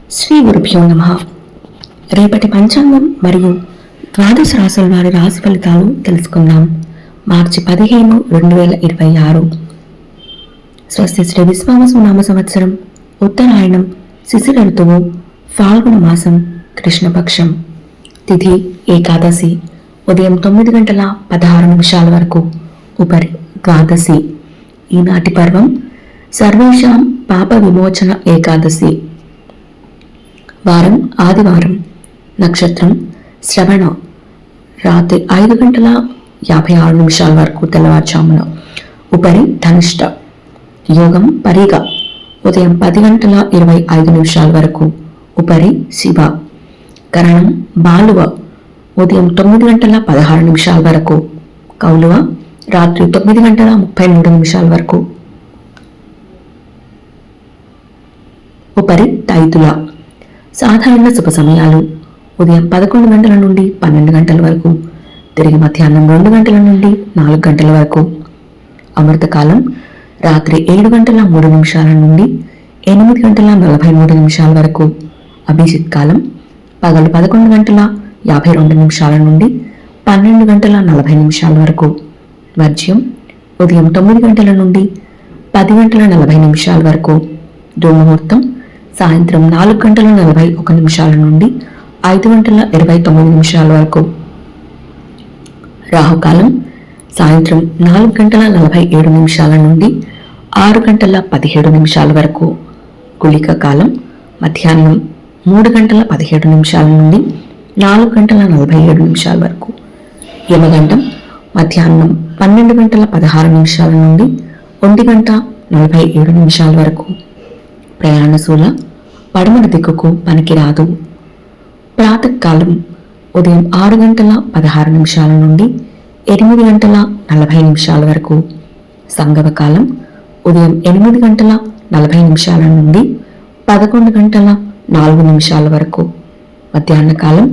శ్రీ గురుభ్యో నమః. రేపటి పంచాంగం మరియు ద్వాదశ రాశుల వారి రాశి ఫలితాలు తెలుసుకుందాం. మార్చి 15, 2026. స్వస్తి శ్రీ విశ్వావసు నామ సంవత్సరం, ఉత్తరాయణం, శిశిర ఋతువు, ఫాల్గుణ మాసం, కృష్ణపక్షం. తిథి ఏకాదశి, ఉదయం 9:16 వరకు. ఉపరి ద్వాదశి. ఈనాటి పర్వం సర్వేషాం పాప విమోచన ఏకాదశి. వారం ఆదివారం. నక్షత్రం శ్రవణ, రాత్రి 5:56 వరకు తెల్లవారుజామున. ఉపరి ధనిష్ట. యోగం పరిగ, ఉదయం 10:25 వరకు. ఉపరి శివ. కరణం బాలువ, ఉదయం 9:16 వరకు. కౌలువ రాత్రి 9:33 వరకు. ఉపరి తైతుల. సాధారణ శుభ సమయాలు ఉదయం 11 నుండి 12 వరకు, తిరిగి మధ్యాహ్నం 2 నుండి 4 వరకు. అమృతకాలం రాత్రి 7:03 నుండి 8:43 వరకు. అభిజిత్ కాలం పగలు 11:52 నుండి 12:40 వరకు. వర్జ్యం ఉదయం 9 నుండి 10:40 వరకు. దుర్ముహూర్తం సాయంత్రం 4:41 నుండి 5:29 వరకు. రాహుకాలం సాయంత్రం 4:47 నుండి 6:17 వరకు. గుళిక కాలం మధ్యాహ్నం 3:17 నుండి 4:47 వరకు. యమగండం మధ్యాహ్నం 12:16 నుండి 1:47 వరకు. ప్రయాణశూల పడమర దిక్కుకు పనికిరాదు. ప్రాతకాలం ఉదయం 6:16 నుండి 8:40 వరకు. సంగమకాలం ఉదయం 8:40 నుండి 11:04 వరకు. మధ్యాహ్న కాలం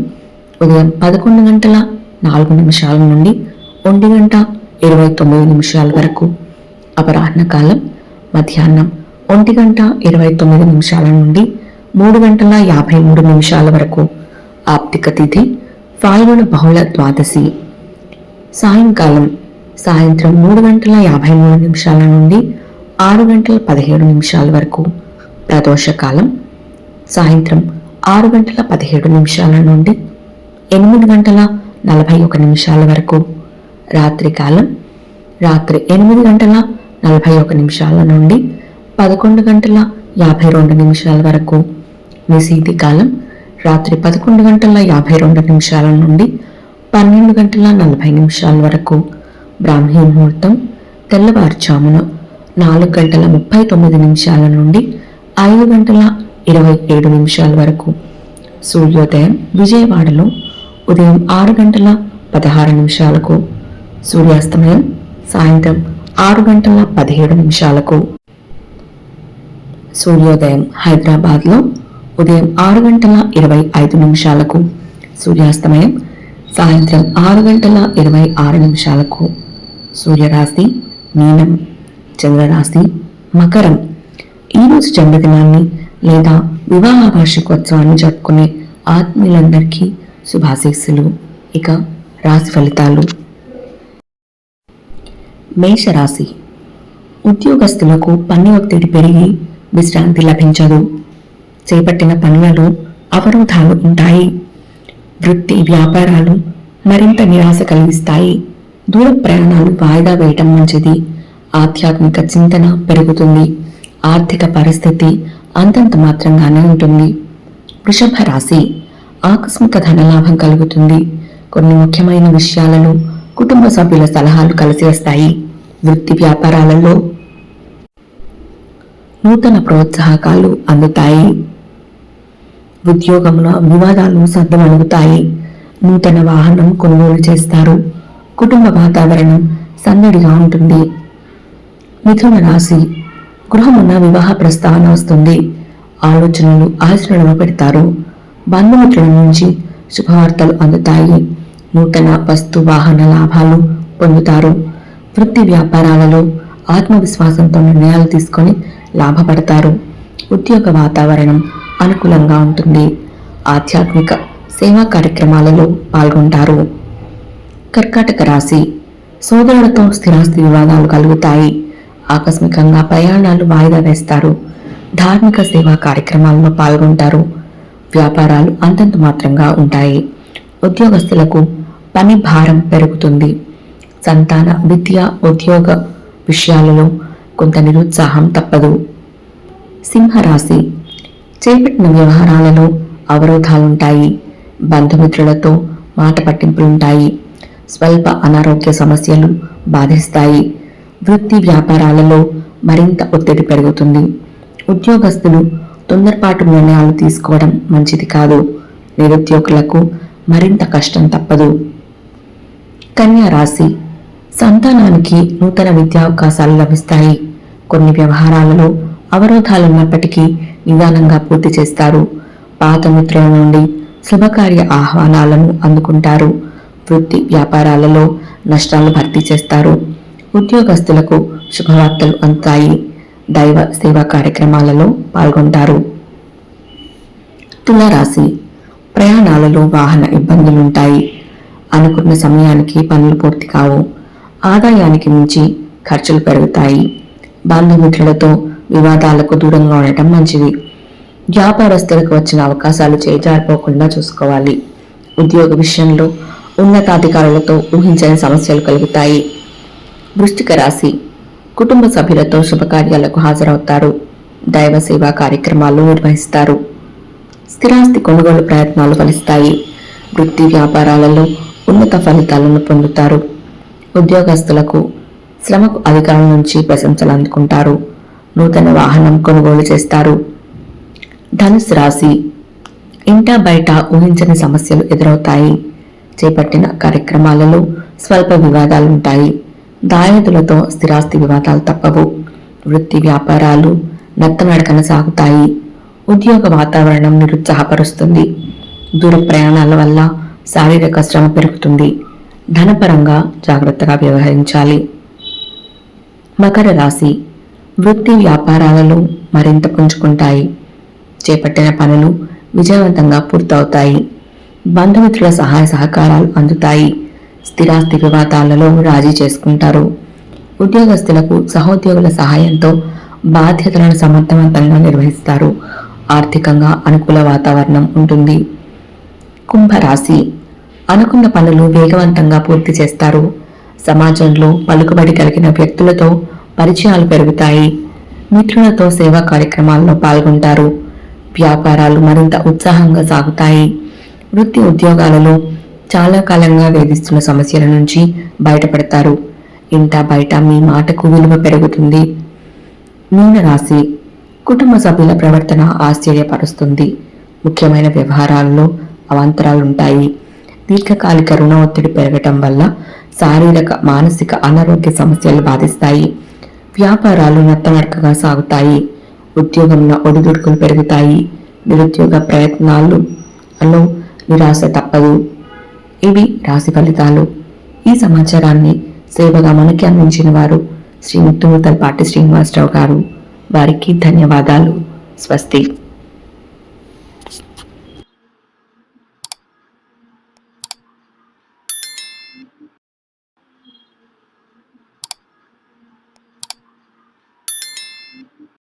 ఉదయం 11:04 నుండి 1:29 వరకు. అపరాహ్న కాలం మధ్యాహ్నం 1:29 నుండి 3:53 వరకు. ఆప్తిక తిథి ఫాల్గుణ బహుళ ద్వాదశి. సాయంకాలం సాయంత్రం 3:53 నుండి 6:17 వరకు. ప్రదోషకాలం సాయంత్రం 6:17 నుండి 8:41 వరకు. రాత్రికాలం రాత్రి 8:41 నుండి 11:52 వరకు. నిశీతి కాలం రాత్రి 11:52 నుండి 12:40 వరకు. బ్రాహ్మీ ముహూర్తం తెల్లవారుజామున 4:39 నుండి 5:27 వరకు. సూర్యోదయం విజయవాడలో ఉదయం 6:16. సూర్యాస్తమయం సాయంత్రం 6:17. సూర్యోదయం హైదరాబాద్లో ఉదయం 6:25. సూర్యాస్తమయం సాయంత్రం 6:26. సూర్యరాశి మీనం, చంద్రరాశి మకరం. ఈరోజు జన్మదినాన్ని లేదా వివాహ వార్షికోత్సవాన్ని జరుపుకునే ఆత్మీయులందరికీ శుభాశీస్సులు. ఇక రాశి ఫలితాలు. మేషరాశి. ఉద్యోగస్తులకు పని ఒత్తిడి పెరిగి విశ్రాంతి లభించదు. చేపట్టిన పనులలో అవరోధాలు ఉంటాయి. వృత్తి వ్యాపారాలు మరింత నిరాశ కలిగిస్తాయి. దూర ప్రయాణాలు వాయిదా వేయటం మంచిది. ఆధ్యాత్మిక చింతన పెరుగుతుంది. ఆర్థిక పరిస్థితి అంతంత మాత్రంగానే ఉంటుంది. వృషభ రాశి. ఆకస్మిక ధనలాభం కలుగుతుంది. కొన్ని ముఖ్యమైన విషయాలలో కుటుంబ సభ్యుల సలహాలు కలిసి వస్తాయి. వృత్తి వ్యాపారాలలో నూతన ప్రోత్సాహకాలు అందుతాయి. ఉద్యోగంలో వివాదాలు సద్దుమణుగుతాయి. నూతన వాహనం కొనుగోలు చేస్తారు. కుటుంబ వాతావరణం సందడిగా ఉంటుంది. మిథున రాశి. గృహమున్న వివాహ ప్రస్తావన వస్తుంది. ఆలోచనలు ఆచరణలో పెడతారు. బంధుమిత్రుల నుంచి శుభవార్తలు అందుతాయి. నూతన వస్తు వాహన లాభాలు పొందుతారు. వృత్తి వ్యాపారాలలో ఆత్మవిశ్వాసంతో నిర్ణయాలు తీసుకొని లాభపడతారు. ఉద్యోగ వాతావరణం అనుకూలంగా ఉంటుంది. ఆధ్యాత్మిక సేవా కార్యక్రమాలలో పాల్గొంటారు. కర్కాటక రాశి సోదరులతో స్థిరాస్తి వివాదాలు కలుగుతాయి. ఆకస్మికంగా ప్రయాణాలు వాయిదా వేస్తారు. ధార్మిక సేవా కార్యక్రమాల్లో పాల్గొంటారు. వ్యాపారాలు అంతంత మాత్రంగా ఉంటాయి. ఉద్యోగస్తులకు పని భారం పెరుగుతుంది. సంతాన విద్య ఉద్యోగ విషయాలలో కొంత నిరుత్సాహం తప్పదు. సింహరాశి చేపట్టిన వ్యవహారాలలో అవరోధాలుంటాయి. బంధుమిత్రులతో మాట పట్టింపులుంటాయి. స్వల్ప అనారోగ్య సమస్యలు బాధిస్తాయి. వృత్తి వ్యాపారాలలో మరింత ఒత్తిడి పెరుగుతుంది. ఉద్యోగస్తులు తొందరపాటు నిర్ణయాలు తీసుకోవడం మంచిది కాదు. నిరుద్యోగులకు మరింత కష్టం తప్పదు. కన్యా రాశి సంతానానికి నూతన విద్యావకాశాలు లభిస్తాయి. కొన్ని వ్యవహారాలలో అవరోధాలున్నప్పటికీ నిదానంగా పూర్తి చేస్తారు. పాత మిత్రుల నుండి శుభకార్య ఆహ్వానాలను అందుకుంటారు. వృత్తి వ్యాపారాలలో నష్టాలు భర్తీ చేస్తారు. ఉద్యోగస్తులకు శుభవార్తలు అందుతాయి. దైవ సేవా కార్యక్రమాలలో పాల్గొంటారు. తులారాశి ప్రయాణాలలో వాహన ఇబ్బందులుంటాయి. అనుకున్న సమయానికి పనులు పూర్తి కావు. ఆదాయానికి మించి ఖర్చులు పెరుగుతాయి. బంధుమిత్రులతో వివాదాలకు దూరంగా ఉండటం మంచిది. వ్యాపారస్తులకు వచ్చిన అవకాశాలు చేజారిపోకుండా చూసుకోవాలి. ఉద్యోగ విషయంలో ఉన్నతాధికారులతో ఊహించని సమస్యలు కలుగుతాయి. వృశ్చిక రాశి కుటుంబ సభ్యులతో శుభకార్యాలకు హాజరవుతారు. దైవ సేవా కార్యక్రమాలు నిర్వహిస్తారు. స్థిరాస్తి కొనుగోలు ప్రయత్నాలు ఫలిస్తాయి. వృత్తి వ్యాపారాలలో ఉన్నత ఫలితాలను పొందుతారు. ఉద్యోగస్తులకు శ్రమకు అధికారుల నుంచి ప్రశంసలు అందుకుంటారు. నూతన వాహనం కొనుగోలు చేస్తారు. ధనుసు రాశి ఇంటా బయట ఊహించని సమస్యలు ఎదురవుతాయి. చేపట్టిన కార్యక్రమాలలో స్వల్ప వివాదాలుంటాయి. దాయాదులతో స్థిరాస్తి వివాదాలు తప్పవు. వృత్తి వ్యాపారాలు నత్తనడకన సాగుతాయి. ఉద్యోగ వాతావరణం నిరుత్సాహపరుస్తుంది. దూర ప్రయాణాల వల్ల శారీరక శ్రమ పెరుగుతుంది. ధనపరంగా జాగ్రత్తగా వ్యవహరించాలి. మకర రాశి వృత్తి వ్యాపారాలలో మరింత పుంజుకుంటాయి. చేపట్టిన పనులు విజయవంతంగా పూర్తవుతాయి. బంధుమిత్రుల సహాయ సహకారాలు అందుతాయి. స్థిరాస్తి వివాదాలలో రాజీ చేసుకుంటారు. ఉద్యోగస్తులకు సహోద్యోగుల సహాయంతో బాధ్యతలను సమర్థవంతంగా నిర్వహిస్తారు. ఆర్థికంగా అనుకూల వాతావరణం ఉంటుంది. కుంభరాశి అనుకున్న పనులు వేగవంతంగా పూర్తి చేస్తారు. సమాజంలో పలుకుబడి కలిగిన వ్యక్తులతో పరిచయాలు పెరుగుతాయి. మిత్రులతో సేవా కార్యక్రమాల్లో పాల్గొంటారు. వ్యాపారాలు మరింత ఉత్సాహంగా సాగుతాయి. వృత్తి ఉద్యోగాలలో చాలా కాలంగా వేధిస్తున్న సమస్యల నుంచి బయటపడతారు. ఇంటా బయట మీ మాటకు విలువ పెరుగుతుంది. మీనరాశి కుటుంబ సభ్యుల ప్రవర్తన ఆశ్చర్యపరుస్తుంది. ముఖ్యమైన వ్యవహారాల్లో అవాంతరాలుంటాయి. దీర్ఘకాలిక రుణ ఒత్తిడి పెరగటం వల్ల శారీరక మానసిక అనారోగ్య సమస్యలు బాధిస్తాయి. వ్యాపారాలు నత్తనడకగా సాగుతాయి. ఉద్యోగంలో ఒడిదుడుకులు పెరుగుతాయి. నిరుద్యోగ ప్రయత్నాలలో నిరాశ తప్పదు. ఇవి రాశి ఫలితాలు. ఈ సమాచారాన్ని సేవగా మనకి అందించిన వారు శ్రీ ముత్తుముతలపాటి శ్రీనివాసరావు గారు. వారికి ధన్యవాదాలు. స్వస్తి.